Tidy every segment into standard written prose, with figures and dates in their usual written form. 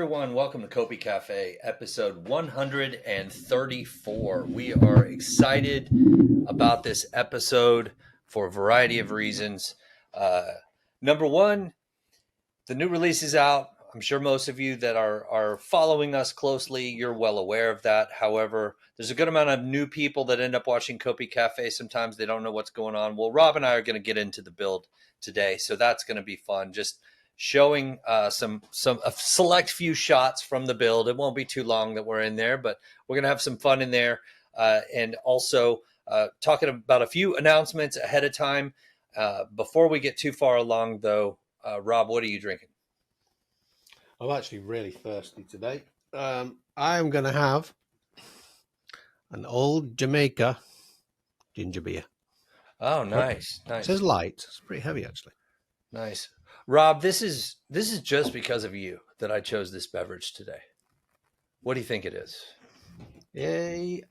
everyone. Welcome to COPICafe, episode 134. We are excited about this episode for a variety of reasons. Number one, the new release is out. I'm sure most of you that are following us closely, you're well aware of that. However, there's a good amount of new people that end up watching COPICafe. Sometimes they don't know what's going on. Well, Rob and I are going to get into the build today, so that's going to be fun. Just showing a select few shots from the build. It won't be too long that we're in there, but we're going to have some fun in there. And also talking about a few announcements ahead of time. Before we get too far along, though, Rob, what are you drinking? I'm actually really thirsty today. I'm going to have an old Jamaica ginger beer. Oh, nice. It says light. It's pretty heavy, actually. Nice. Rob, this is just because of you that I chose this beverage today. What do you think it is?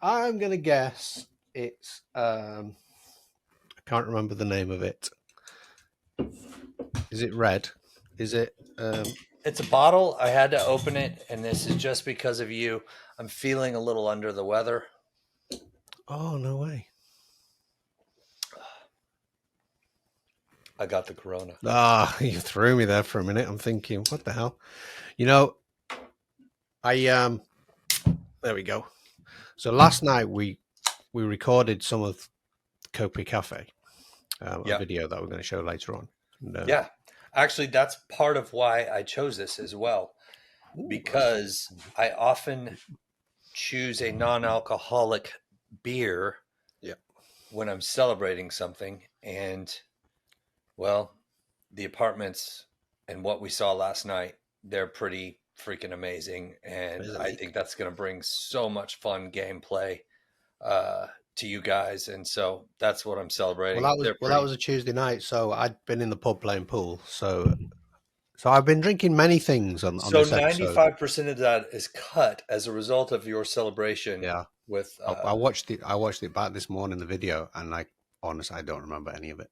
I'm going to guess it's, I can't remember the name of it. Is it red? Is it? It's a bottle. I had to open it, and this is just because of you. I'm feeling a little under the weather. Oh, no way. I got the Corona. You threw me there for a minute. I'm thinking, what the hell? You know, there we go. So last night we recorded some of COPICafe, a video that we're going to show later on. And, yeah, actually, that's part of why I chose this as well, because I often choose a non-alcoholic beer when I'm celebrating something, and well, the apartments and what we saw last night, they're pretty freaking amazing. And really? I think that's going to bring so much fun gameplay to you guys. And so that's what I'm celebrating. Well, that was a Tuesday night. So I'd been in the pub playing pool. So I've been drinking many things on this episode. 95% of that is cut as a result of your celebration. Yeah. With I watched it back this morning, the video, and honestly, I don't remember any of it.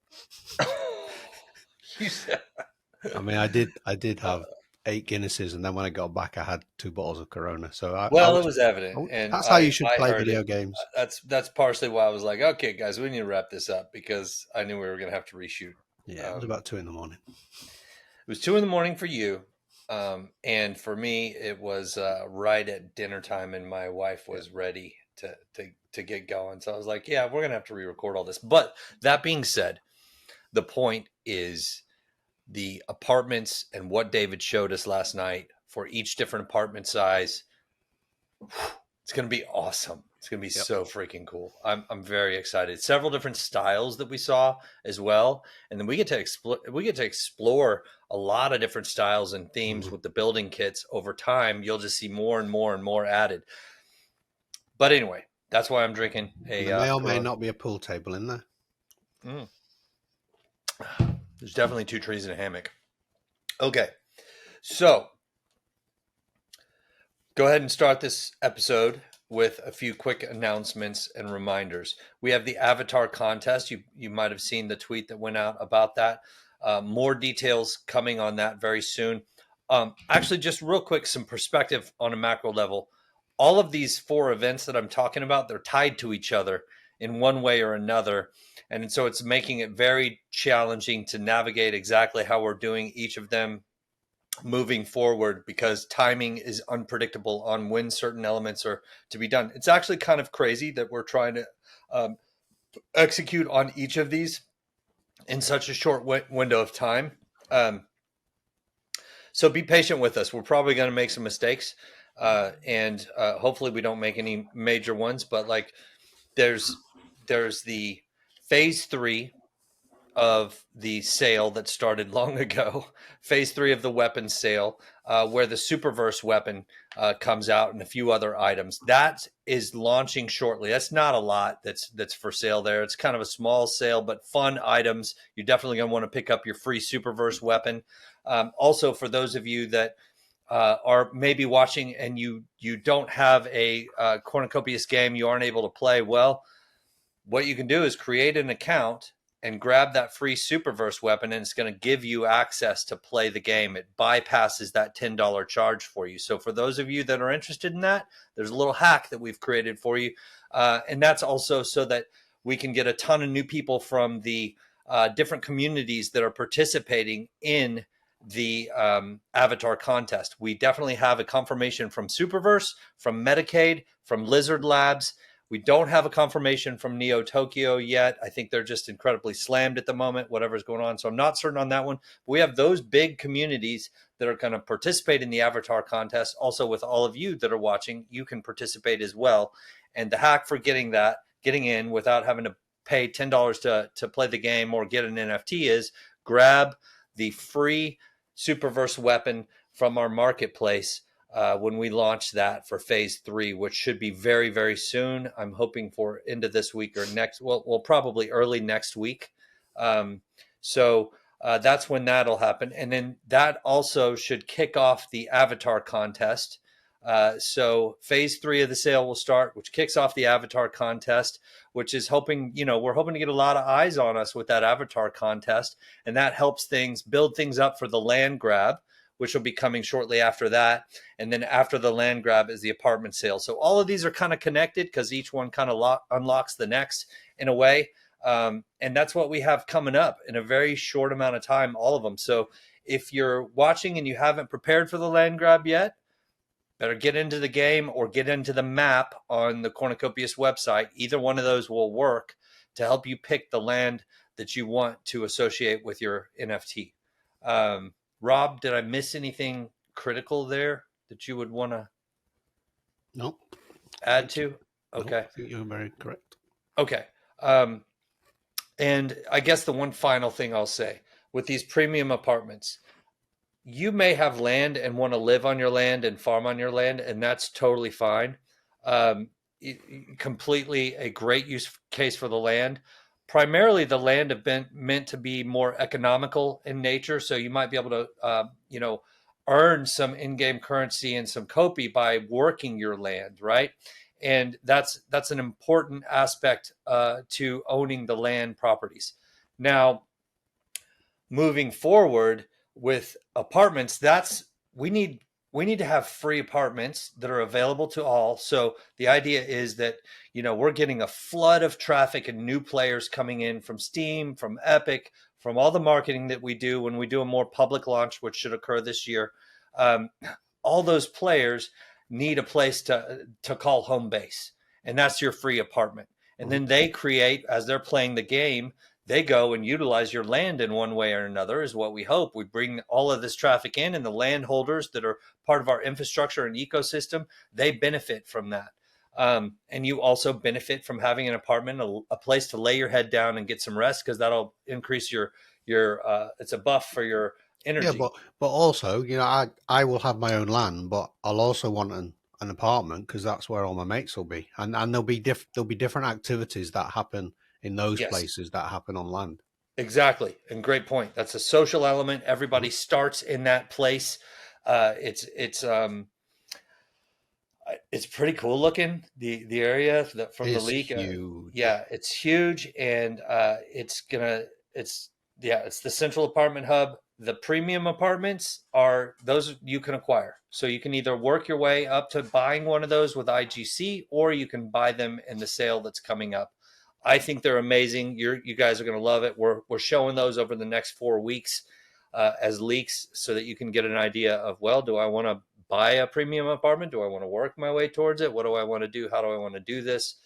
I mean, I did have 8 Guinnesses, and then when I got back, I had 2 bottles of Corona. So it was evident, and that's how you should play video games. That's partially why I was like, okay, guys, we need to wrap this up because I knew we were going to have to reshoot. Yeah, it was about 2 in the morning. It was 2 in the morning for you, and for me, it was right at dinner time, and my wife was ready to get going. So I was like, yeah, we're going to have to re-record all this. But that being said, the point is the apartments and what David showed us last night for each different apartment size. It's going to be awesome. It's going to be so freaking cool. I'm very excited. Several different styles that we saw as well. And then we get to explore a lot of different styles and themes with the building kits over time. You'll just see more and more and more added. But anyway, that's why I'm drinking a there may or may not be a pool table in there. There's definitely 2 trees and a hammock. Okay, so go ahead and start this episode with a few quick announcements and reminders. We have the avatar contest. You might have seen the tweet that went out about that. More details coming on that very soon. Actually, just real quick, some perspective on a macro level. All of these 4 events that I'm talking about, they're tied to each other in one way or another. And so it's making it very challenging to navigate exactly how we're doing each of them moving forward because timing is unpredictable on when certain elements are to be done. It's actually kind of crazy that we're trying to execute on each of these in such a short window of time. So be patient with us. We're probably going to make some mistakes and hopefully we don't make any major ones, but like there's the phase 3 of the sale that started long ago, phase 3 of the weapons sale, where the Superverse weapon comes out and a few other items. That is launching shortly. That's not a lot that's for sale there. It's kind of a small sale, but fun items. You're definitely going to want to pick up your free Superverse weapon. Also, for those of you that are maybe watching and you don't have a Cornucopias game, you aren't able to play, well, what you can do is create an account and grab that free Superverse weapon, and it's going to give you access to play the game. It bypasses that $10 charge for you. So for those of you that are interested in that, there's a little hack that we've created for you. And that's also so that we can get a ton of new people from the different communities that are participating in the avatar contest. We definitely have a confirmation from Superverse, from Medicaid, from Lizard Labs. We don't have a confirmation from Neo Tokyo yet. I think they're just incredibly slammed at the moment, whatever's going on. So I'm not certain on that one. But we have those big communities that are going to participate in the avatar contest. Also, with all of you that are watching, you can participate as well. And the hack for getting in without having to pay $10 to play the game or get an NFT is grab the free Superverse weapon from our marketplace when we launch that for phase 3, which should be very, very soon. I'm hoping for end of this week or next. Well, probably early next week. So that's when that'll happen. And then that also should kick off the avatar contest. So phase 3 of the sale will start, which kicks off the avatar contest, which is we're hoping to get a lot of eyes on us with that avatar contest. And that helps build things up for the land grab, which will be coming shortly after that. And then after the land grab is the apartment sale. So all of these are kind of connected because each one kind of unlocks the next in a way. And that's what we have coming up in a very short amount of time, all of them. So if you're watching and you haven't prepared for the land grab yet, better get into the game or get into the map on the Cornucopias website. Either one of those will work to help you pick the land that you want to associate with your NFT. Rob, did I miss anything critical there that you would want to add to? Okay. I think you're very correct. Okay. And I guess the one final thing I'll say with these premium apartments, you may have land and want to live on your land and farm on your land, and that's totally fine. Completely a great use case for the land. Primarily, the land have been meant to be more economical in nature, so you might be able to, earn some in-game currency and some copy by working your land, right? And that's an important aspect to owning the land properties. Now, moving forward with apartments, we need to have free apartments that are available to all. So the idea is that, we're getting a flood of traffic and new players coming in from Steam, from Epic, from all the marketing that we do when we do a more public launch, which should occur this year. All those players need a place to call home base. And that's your free apartment. And then they create, as they're playing the game, they go and utilize your land in one way or another is what we hope. We bring all of this traffic in, and the landholders that are part of our infrastructure and ecosystem, they benefit from that. And you also benefit from having an apartment, a place to lay your head down and get some rest, because that'll increase your it's a buff for your energy. Yeah, but also, I will have my own land, but I'll also want an apartment because that's where all my mates will be, and there'll be different activities that happen in those places that happen on land. Exactly. And great point. That's a social element. Everybody starts in that place. It's pretty cool looking, the area from the leak. Huge. Yeah, it's huge. And it's the central apartment hub. The premium apartments are those you can acquire. So you can either work your way up to buying one of those with IGC, or you can buy them in the sale that's coming up. I think they're amazing. You guys are going to love it. We're showing those over the next 4 weeks as leaks so that you can get an idea of, do I want to buy a premium apartment? Do I want to work my way towards it? What do I want to do? How do I want to do this?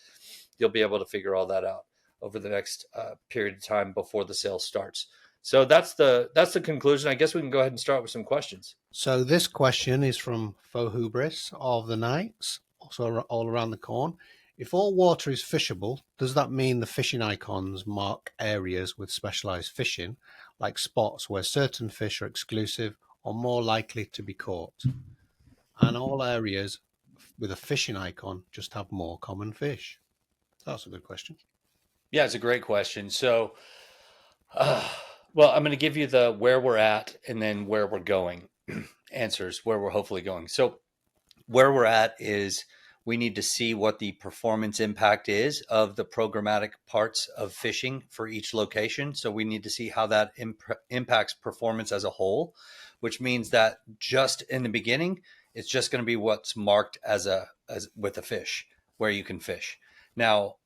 You'll be able to figure all that out over the next period of time before the sale starts. So that's the conclusion. I guess we can go ahead and start with some questions. So this question is from Faux Hubris of the Knights, also all around the corn. If all water is fishable, does that mean the fishing icons mark areas with specialized fishing, like spots where certain fish are exclusive or more likely to be caught? And all areas with a fishing icon just have more common fish? That's a good question. Yeah, it's a great question. So, well, I'm going to give you the where we're at and then where we're going answers, where we're hopefully going. So where we're at is we need to see what the performance impact is of the programmatic parts of fishing for each location. So we need to see how that impacts performance as a whole, which means that just in the beginning, it's just going to be what's marked as with a fish where you can fish. Now,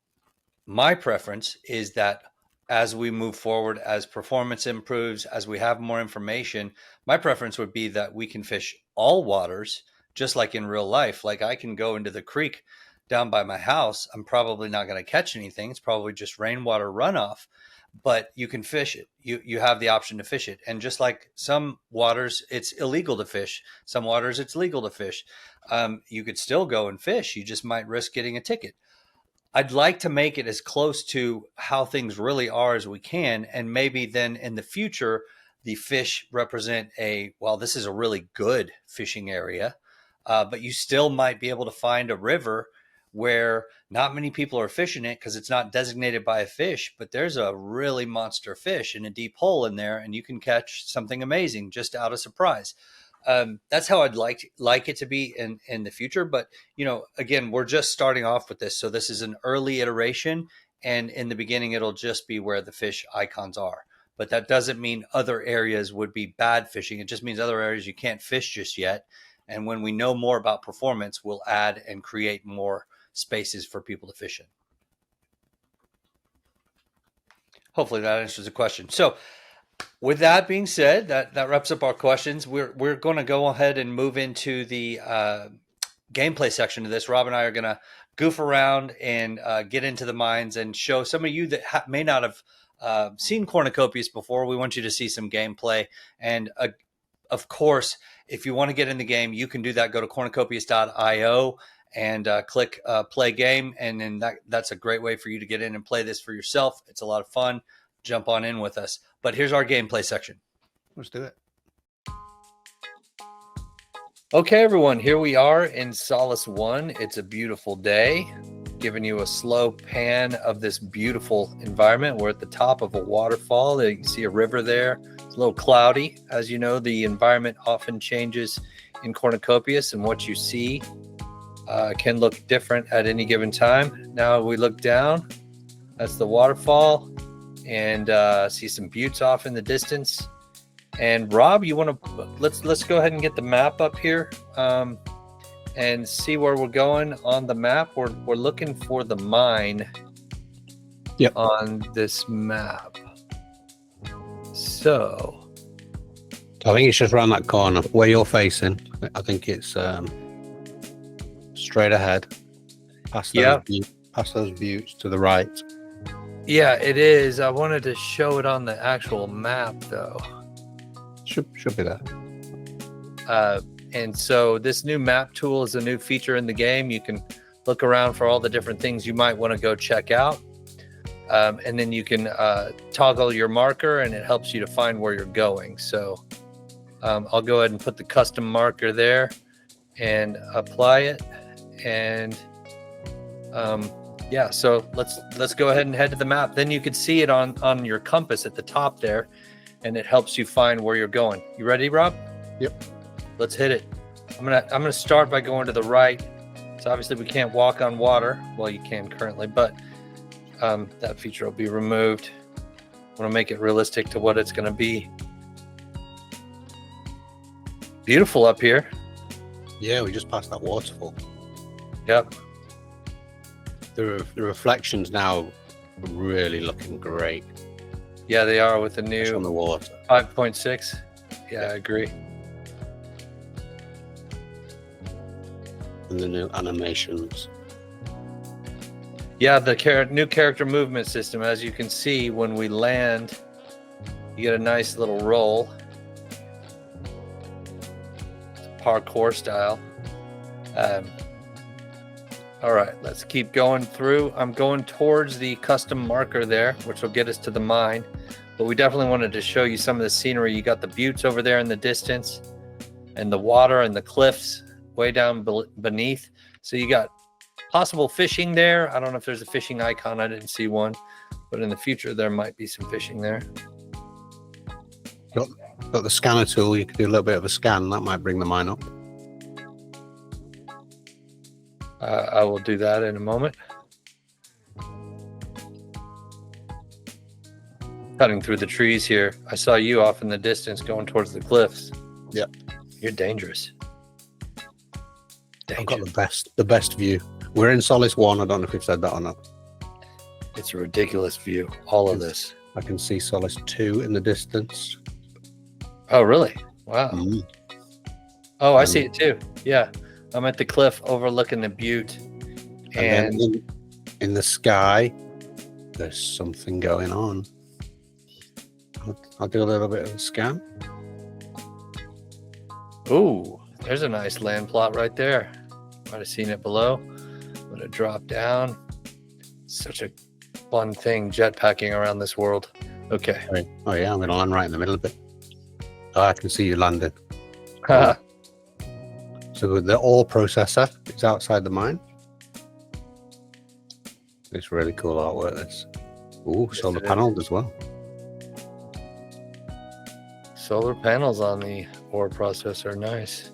my preference is that as we move forward, as performance improves, as we have more information, my preference would be that we can fish all waters, just like in real life. Like I can go into the creek down by my house. I'm probably not going to catch anything. It's probably just rainwater runoff, but you can fish it. You have the option to fish it. And just like some waters, it's illegal to fish. Some waters, it's legal to fish. You could still go and fish. You just might risk getting a ticket. I'd like to make it as close to how things really are as we can. And maybe then in the future, the fish represent this is a really good fishing area. But you still might be able to find a river where not many people are fishing it because it's not designated by a fish, but there's a really monster fish in a deep hole in there, and you can catch something amazing just out of surprise. That's how I'd like it to be in the future. But, again, we're just starting off with this. So this is an early iteration. And in the beginning, it'll just be where the fish icons are. But that doesn't mean other areas would be bad fishing. It just means other areas you can't fish just yet. And when we know more about performance, we'll add and create more spaces for people to fish in. Hopefully that answers the question. So, with that being said, that wraps up our questions. We're going to go ahead and move into the gameplay section of this. Rob and I are going to goof around and get into the mines and show some of you that may not have seen Cornucopias before. We want you to see some gameplay. And of course, if you want to get in the game, you can do that. Go to cornucopias.io and click play game. And then that's a great way for you to get in and play this for yourself. It's a lot of fun. Jump on in with us. But here's our gameplay section. Let's do it. Okay, everyone, here we are in Solace 1. It's a beautiful day, giving you a slow pan of this beautiful environment. We're at the top of a waterfall. You can see a river there. It's a little cloudy. As you know, the environment often changes in Cornucopias, and what you see can look different at any given time. Now we look down. That's the waterfall. And see some buttes off in the distance. And Rob, you want to let's go ahead and get the map up here and see where we're going on the map. We're looking for the mine. Yep. On this map. So I think it's just around that corner where you're facing. I think it's straight ahead. Past those buttes to the right. Yeah, it is. I wanted to show it on the actual map, though. Should be there. And so this new map tool is a new feature in the game. You can look around for all the different things you might want to go check out. And then you can toggle your marker, and it helps you to find where you're going. So I'll go ahead and put the custom marker there and apply it. And so let's go ahead and head to the map. Then you could see it on your compass at the top there, and it helps you find where you're going. You ready, Rob? Yep. Let's hit it. I'm gonna start by going to the right. So obviously we can't walk on water. Well, you can currently, but that feature will be removed. I want to make it realistic to what it's going to be. Beautiful up here. Yeah, we just passed that waterfall. Yep. The reflections now are really looking great. Yeah, they are with the new on the water 5.6. Yeah, I agree. And the new animations. Yeah, the new character movement system. As you can see, when we land, you get a nice little roll. Parkour style. All right, let's keep going through. I'm going towards the custom marker there, which will get us to the mine. But we definitely wanted to show you some of the scenery. You got the buttes over there in the distance, and the water and the cliffs way down beneath. So you got possible fishing there. I don't know if there's a fishing icon. I didn't see one. But in the future, there might be some fishing there. Got the scanner tool. You could do a little bit of a scan. That might bring the mine up. I will do that in a moment. Cutting through the trees here. I saw you off in the distance going towards the cliffs. Yep. You're dangerous. I've got the best view. We're in Solace 1. I don't know if we've said that or not. It's a ridiculous view, all of this. I can see Solace 2 in the distance. Oh, really? Wow. Mm. Oh, I see it too. Yeah. I'm at the cliff overlooking the butte. And then in the sky, there's something going on. I'll do a little bit of a scan. Ooh, there's a nice land plot right there. Might have seen it below. I'm going to drop down. Such a fun thing, jetpacking around this world. Okay. Right. Oh, yeah, I'm going to land right in the middle of it. Oh, I can see you landing. So the ore processor is outside the mine. It's really cool artwork, this. Ooh, Yes, solar it panels as well. Solar panels on the ore processor. Nice.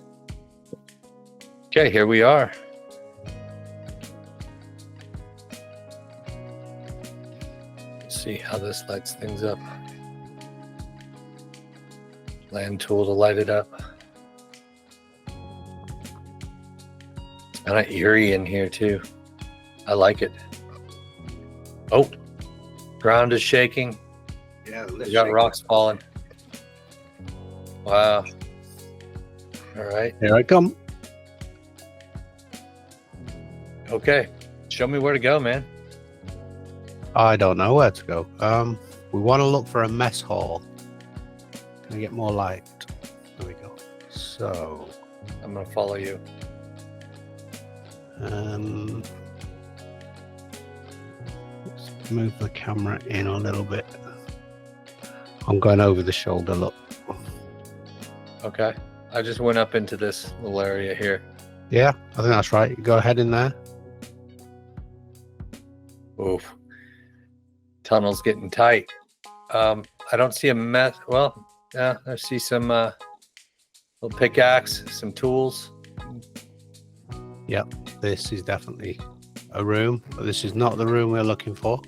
Okay, here we are. Let's see how this lights things up. Land tool to light it up. It's kind of eerie in here too. I like it. Oh, ground is shaking. Yeah, We got rocks falling. Wow. All right. Here I come. Okay. Show me where to go, man. I don't know where to go. We want to look for a mess hall. Can I get more light? There we go. So, I'm going to follow you. let's move the camera in a little bit. I'm going over the shoulder, look. Okay. I just went up into this little area here. Yeah, I think that's right. Go ahead in there. Oof. Tunnel's getting tight. I don't see a mess. Well, yeah, I see some little pickaxe, some tools. Yep, this is definitely a room, but this is not the room we're looking for.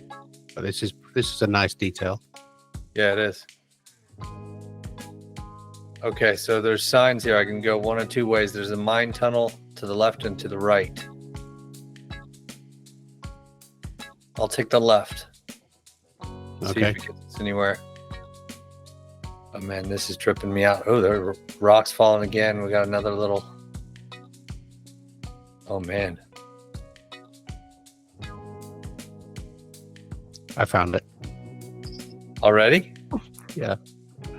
But this is a nice detail. Yeah, it is. Okay, so there's signs here. I can go one of two ways. There's a mine tunnel to the left and to the right. I'll take the left. See Okay. if it gets us anywhere. Oh man, this is tripping me out. Oh, there are rocks falling again. We got another little. Oh man. I found it. Already? Yeah.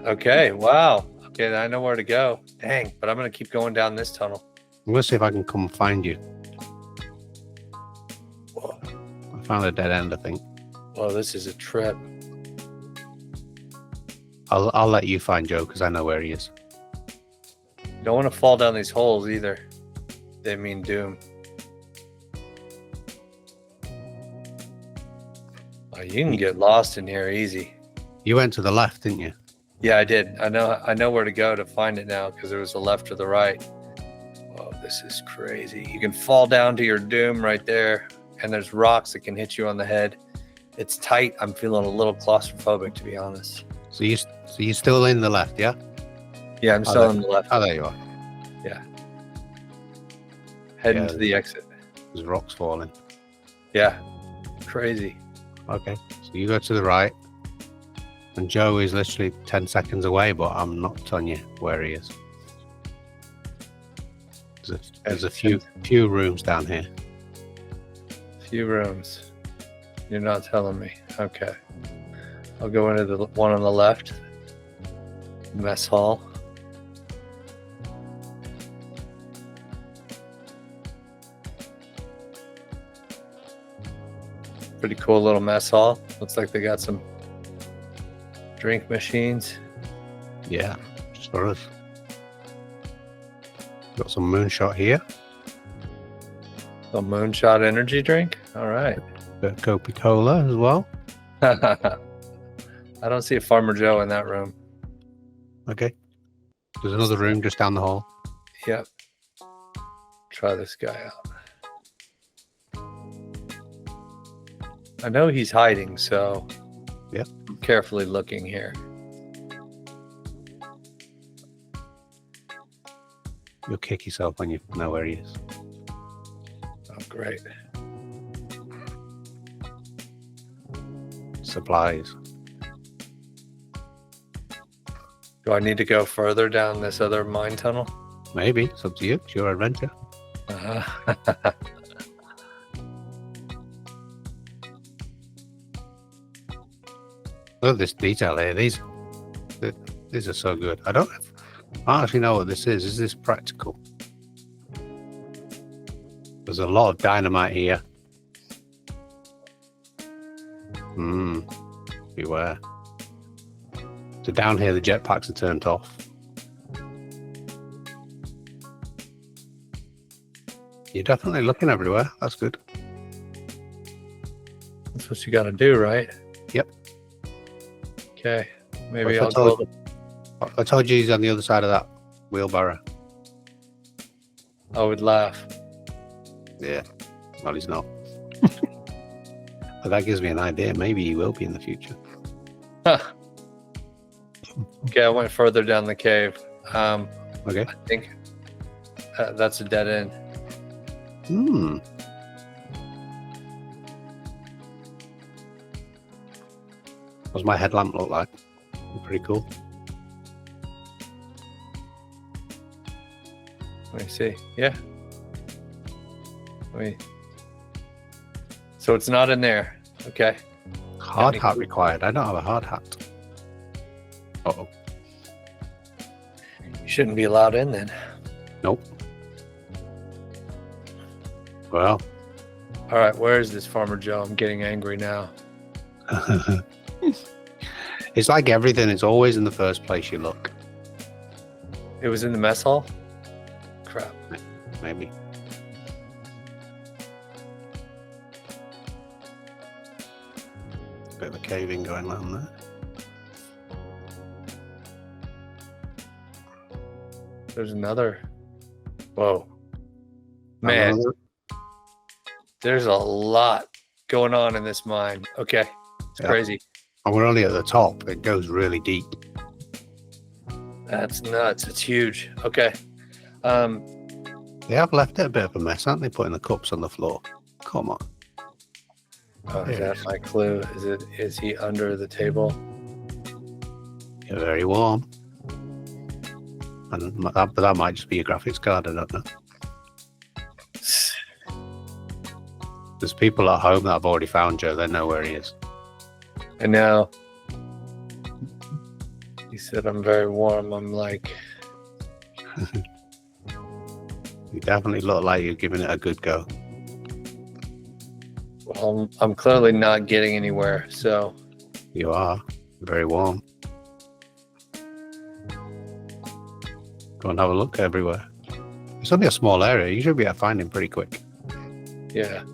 Okay. Wow. Okay, I know where to go. Dang, but I'm gonna keep going down this tunnel. I'm going to see if I can come find you. Whoa, I found a dead end, I think. whoa, this is a trip. I'll let you find Joe because I know where he is. You don't want to fall down these holes either. They mean doom. Oh, you can get lost in here easy. You went to the left, didn't you? Yeah, I did. I know where to go to find it now because there was a left or the right. Whoa, this is crazy. You can fall down to your doom right there, and there's rocks that can hit you on the head. It's tight. I'm feeling a little claustrophobic, to be honest. So you're still in the left, yeah? Yeah, I'm still on the left. Oh, there you are. Heading yeah. to the exit. There's rocks falling. Yeah, crazy. Okay, so you go to the right. And Joe is literally 10 seconds away, but I'm not telling you where he is. There's a few rooms down here. Few rooms. You're not telling me. Okay. I'll go into the one on the left. Mess hall. Pretty cool little mess hall. Looks like they got some drink machines. Yeah, just for us. Got some moonshot here. A moonshot energy drink. All right. Got Coca-Cola as well. I don't see a Farmer Joe in that room. Okay. There's another room just down the hall. Yep. Try this guy out. I know he's hiding, so Yeah. I'm carefully looking here. You'll kick yourself when you know where he is. Oh, great. Supplies. Do I need to go further down this other mine tunnel? Maybe. It's up to you. It's your adventure. Uh-huh. Look at this detail here. These are so good. I don't actually know what this is. Is this practical? There's a lot of dynamite here. Beware. So down here, the jetpacks are turned off. You're definitely looking everywhere. That's good. That's what you got to do, right? Yep. Okay. Maybe Well, I'll go. I told you he's on the other side of that wheelbarrow. I would laugh. Yeah. Well, he's not. But that gives me an idea. Maybe he will be in the future. Huh. Okay, I went further down the cave. Okay. I think that's a dead end. What's my headlamp look like? Pretty cool. Let me see. Yeah. So it's not in there. Okay. Hard hat required. I don't have a hard hat. Uh-oh. You shouldn't be allowed in then. Nope. Well. All right. Where is this Farmer Joe? I'm getting angry now. It's like everything. It's always in the first place you look. It was in the mess hall? Crap. Maybe. Bit of a caving going on there. There's another. Whoa. Man, there's a lot going on in this mine. Okay. It's crazy. And we're only at the top. It goes really deep. That's nuts. It's huge. Okay. They have left it a bit of a mess, haven't they? Putting the cups on the floor. Come on. Oh, is that my clue? Is he under the table? You're very warm. And that might just be your graphics card. I don't know. There's people at home that have already found Joe. They know where he is. I know. He said I'm very warm. I'm like... You definitely look like you're giving it a good go. Well, I'm clearly not getting anywhere, so... You are. Very warm. Go and have a look everywhere. It's only a small area. You should be able to find him pretty quick. Yeah.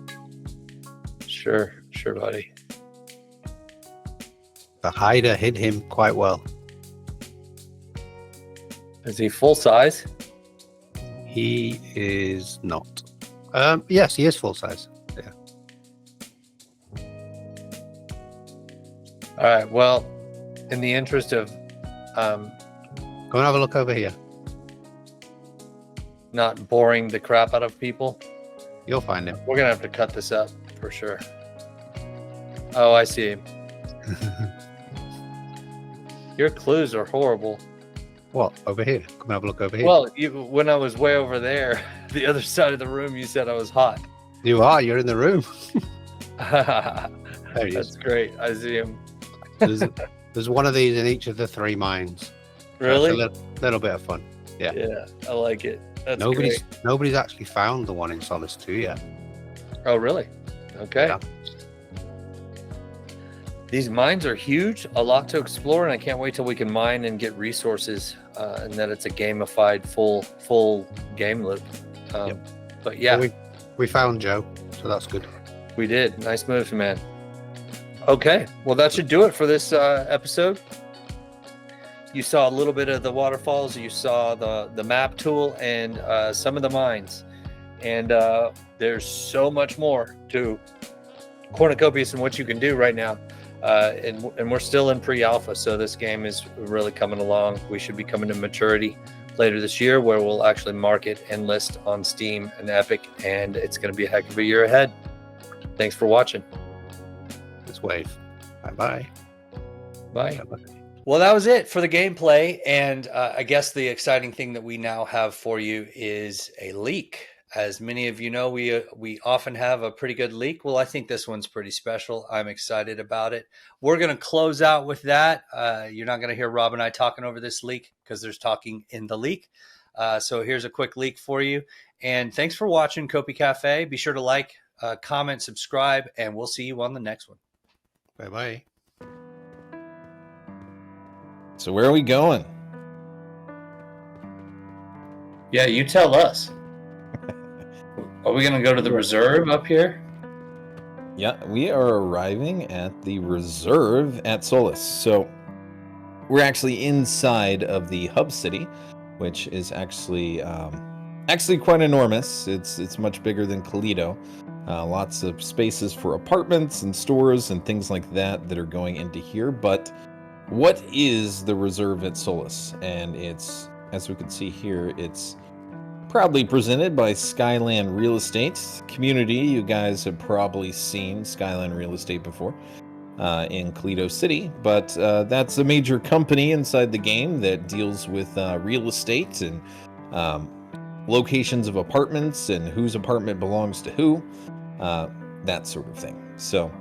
Sure, buddy. The hider hid him quite well. Is he full size? He is not. Yes, he is full size. Yeah. All right. Well, in the interest of Go and have a look over here. not boring the crap out of people, You'll find him. we're gonna have to cut this up for sure. Oh, I see him. Your clues are horrible. What? Over here? Come and have a look over here. Well, when I was way over there, the other side of the room, you said I was hot. You are. You're in the room. There he That's is. great. I see him. There's one of these in each of the 3 mines. Really? That's a little bit of fun. Yeah. Yeah, I like it. That's great. Nobody's actually found the one in Solace 2 yet. Oh, really? Okay. Yeah. These mines are huge, a lot to explore, and I can't wait till we can mine and get resources, and that it's a gamified full game loop. Yep. But yeah, Well, we found Joe, so that's good. we did. Nice moves, man. Okay, well that should do it for this episode. You saw a little bit of the waterfalls, you saw the map tool, and some of the mines. And there's so much more to Cornucopias and what you can do right now. And we're still in pre-alpha, so this game is really coming along. We should be coming to maturity later this year, where we'll actually market and list on Steam and Epic, and it's going to be a heck of a year ahead. Thanks for watching. Let's wave. Bye-bye. Bye. Well, that was it for the gameplay, and I guess the exciting thing that we now have for you is a leak. As many of you know, we often have a pretty good leak. Well, I think this one's pretty special. I'm excited about it. We're going to close out with that. You're not going to hear Rob and I talking over this leak because there's talking in the leak. So here's a quick leak for you. And thanks for watching COPICafe. Be sure to like, comment, subscribe, and we'll see you on the next one. Bye-bye. So where are we going? Yeah, you tell us. Are we going to go to the reserve up here? Yeah, we are arriving at the reserve at Solus. So we're actually inside of the hub city, which is actually quite enormous. It's much bigger than Toledo. Lots of spaces for apartments and stores and things like that are going into here. But what is the reserve at Solus? And it's, as we can see here, it's proudly presented by Skyland Real Estate Community. You guys have probably seen Skyland Real Estate before in Toledo City, but that's a major company inside the game that deals with real estate and locations of apartments and whose apartment belongs to who, that sort of thing. So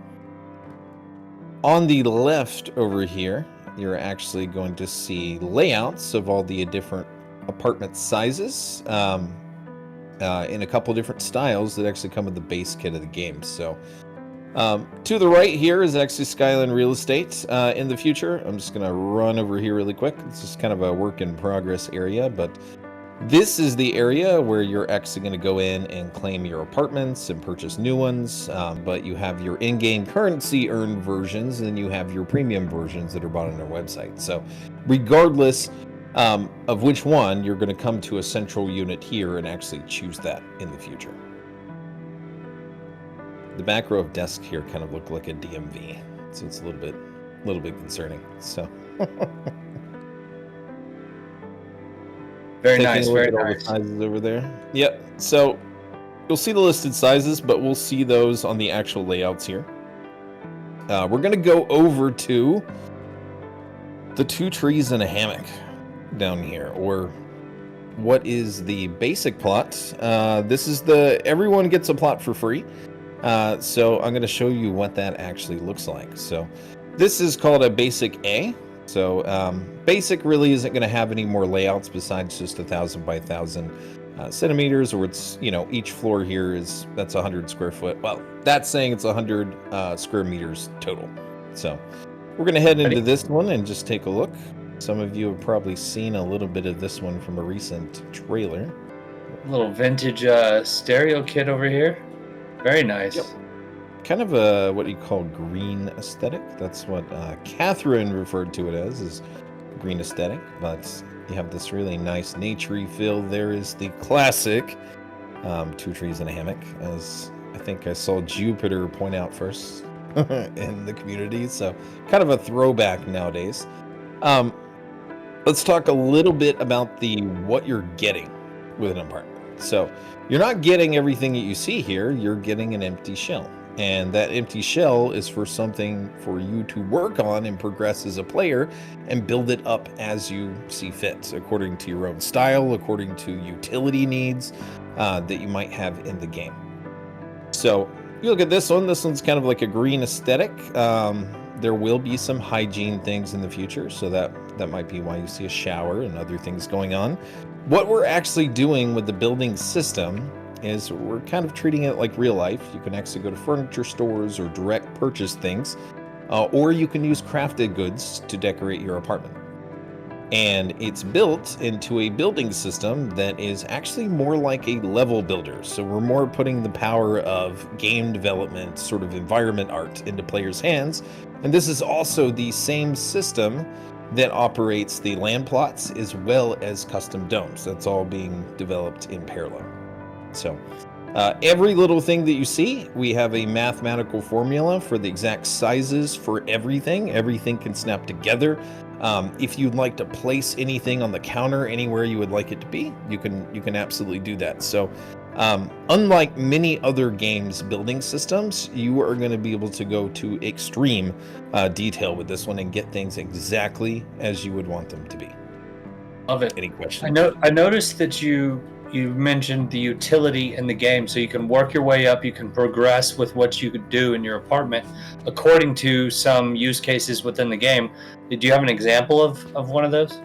on the left over here, you're actually going to see layouts of all the different apartment sizes in a couple different styles that actually come with the base kit of the game. So to the right here is actually Skyline Real Estate. In the future, I'm just going to run over here really quick. This is kind of a work in progress area, but this is the area where you're actually going to go in and claim your apartments and purchase new ones. But you have your in-game currency earned versions, and you have your premium versions that are bought on their website. So regardless of which one, you're going to come to a central unit here and actually choose that in the future. The back row of desks here kind of look like a DMV, so it's a little bit concerning. So very nice, very all the sizes over there. Yep. So you'll see the listed sizes, but we'll see those on the actual layouts here. We're going to go over to the 2 trees and a hammock down here, or what is the basic plot. This is everyone gets a plot for free. So I'm going to show you what that actually looks like. So this is called a basic A. So basic really isn't going to have any more layouts besides just 1,000 by 1,000 centimeters, or it's, each floor here that's 100 square foot. Well, that's saying it's 100 square meters total. So we're going to head into this one and just take a look. Some of you have probably seen a little bit of this one from a recent trailer. A little vintage stereo kit over here. Very nice. Yep. Kind of a what you call green aesthetic. That's what Catherine referred to it as, is green aesthetic. But you have this really nice naturey feel. There is the classic 2 trees and a hammock, as I think I saw Jupiter point out first in the community. So kind of a throwback nowadays. Let's talk a little bit about what you're getting with an apartment. So you're not getting everything that you see here. You're getting an empty shell. And that empty shell is for something for you to work on and progress as a player and build it up as you see fit, according to your own style, according to utility needs that you might have in the game. So you look at this one. This one's kind of like a green aesthetic. There will be some hygiene things in the future, so that might be why you see a shower and other things going on. What we're actually doing with the building system is we're kind of treating it like real life. You can actually go to furniture stores or direct purchase things, or you can use crafted goods to decorate your apartment. And it's built into a building system that is actually more like a level builder. So we're more putting the power of game development, sort of environment art, into players' hands. And this is also the same system that operates the land plots as well as custom domes. That's all being developed in parallel. So Every little thing that you see, we have a mathematical formula for the exact sizes for everything. Everything can snap together. If you'd like to place anything on the counter anywhere you would like it to be, you can absolutely do that. So unlike many other games building systems, you are going to be able to go to extreme detail with this one and get things exactly as you would want them to be. Love it. Any questions? I noticed that you mentioned the utility in the game, so you can work your way up, you can progress with what you could do in your apartment according to some use cases within the game. Do you have an example of one of those?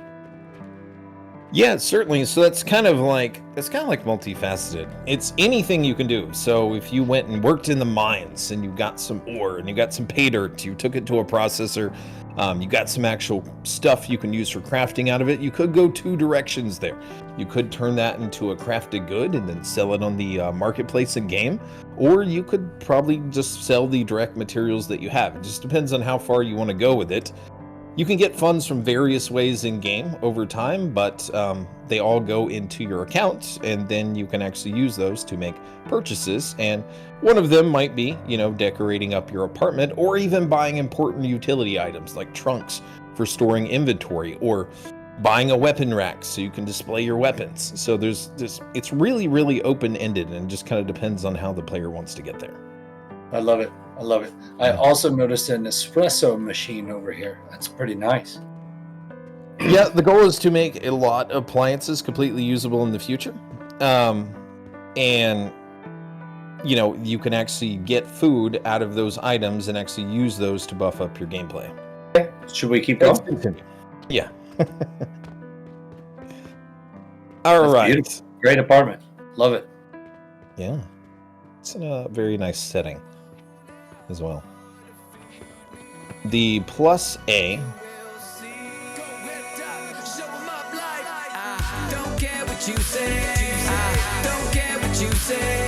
Yeah, certainly. So that's kind of like multifaceted. It's anything you can do. So if you went and worked in the mines and you got some ore and you got some pay dirt, you took it to a processor, you got some actual stuff you can use for crafting out of it. You could go two directions there. You could turn that into a crafted good and then sell it on the marketplace in game, or you could probably just sell the direct materials that you have. It just depends on how far you want to go with it. You can get funds from various ways in game over time, but they all go into your account, and then you can actually use those to make purchases. And one of them might be, decorating up your apartment, or even buying important utility items like trunks for storing inventory, or buying a weapon rack so you can display your weapons. So it's really, really open-ended, and just kind of depends on how the player wants to get there. I love it. I also noticed an espresso machine over here. That's pretty nice. Yeah, the goal is to make a lot of appliances completely usable in the future. And, you can actually get food out of those items and actually use those to buff up your gameplay. Okay. Should we keep going? Yeah. All That's right. beautiful. Great apartment. Love it. Yeah. It's in a very nice setting as well. The plus A. Don't care what you say. Don't care what you say.